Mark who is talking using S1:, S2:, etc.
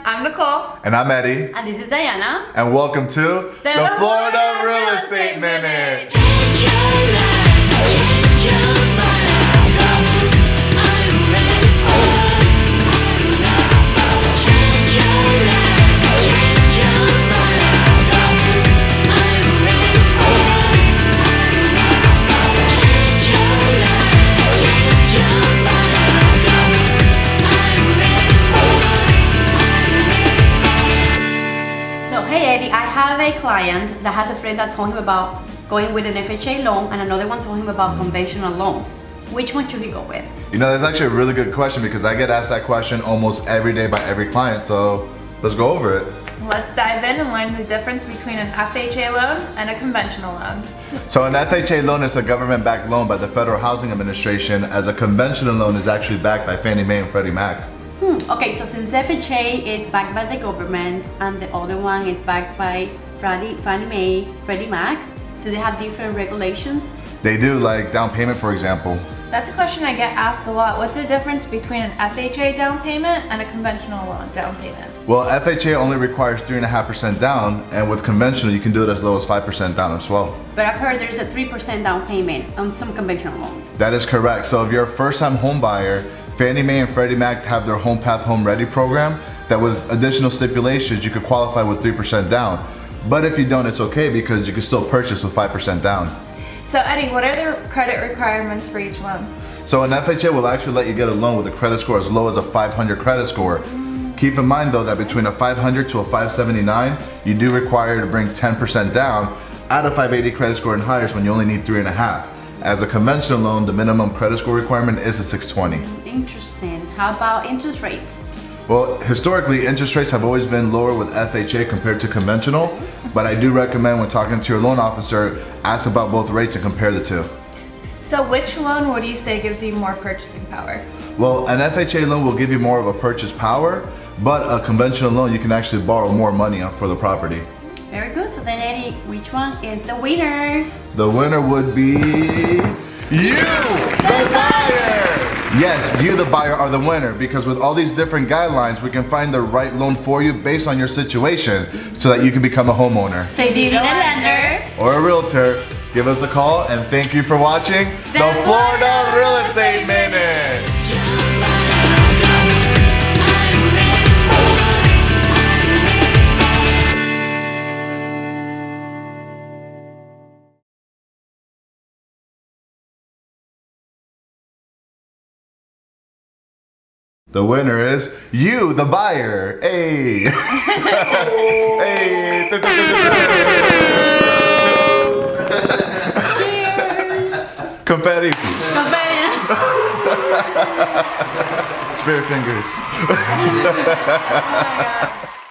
S1: I'm Nicole.
S2: And I'm Eddy.
S3: And this is Dayana.
S2: And welcome to the Florida Real Estate Minute.
S4: Change your life, change your mind. Are you ready for it? Change your life, change your mind. Are you ready for it? Change your life, change your mind. Are you ready for it?
S3: So, hey Eddie, I have a client that has a friend that told him about going with an FHA loan and another one told him about conventional loan. Which one should he go with?
S2: You know, that's actually a really good question because I get asked that question almost every day by every client. So let's go over it.
S1: Let's dive in and learn the difference between an FHA loan and a conventional loan.
S2: So an FHA loan is a government-backed loan by the Federal Housing Administration, as a conventional loan is actually backed by Fannie Mae and Freddie Mac.
S3: Okay, so since FHA is backed by the government and the other one is backed by Fannie Mae, Freddie Mac, do they have different regulations?
S2: They do, like down payment, for example.
S1: That's a question I get asked a lot. What's the difference between an FHA down payment and a conventional loan down payment?
S2: Well, FHA only requires 3.5% down, and with conventional, you can do it as low as 5% down as well.
S3: But I've heard there's a 3% down payment on some conventional loans.
S2: That is correct. So if you're a first-time home buyer, Fannie Mae and Freddie Mac have their Home Path Home Ready program that with additional stipulations, you could qualify with 3% down. But if you don't, it's okay because you can still purchase with 5% down.
S1: So Eddie, what are the credit requirements for each loan?
S2: So an FHA will actually let you get a loan with a credit score as low as a 500 credit score. Keep in mind though that between a 500 to a 579, you do require to bring 10% down at a 580 credit score and higher is when you only need 3.5. As a conventional loan, the minimum credit score requirement is a 620.
S3: Interesting. How about interest rates?
S2: Well, historically, interest rates have always been lower with FHA compared to conventional, but I do recommend when talking to your loan officer, ask about both rates and compare the two.
S1: So which loan would you say gives you more purchasing power?
S2: Well, an FHA loan will give you more of a purchase power, but a conventional loan, you can actually borrow more money for the property.
S3: Very good. So then Eddie, which one is the winner?
S2: The winner would be you, the buyer! Yes, you, the buyer, are the winner because with all these different guidelines, we can find the right loan for you based on your situation so that you can become a homeowner.
S3: So if you need a lender
S2: Or a realtor, give us a call and thank you for watching the Florida Real Estate Minute. The winner is you, the buyer. Hey. Hey. Confetti. Spirit fingers.
S1: Oh my God.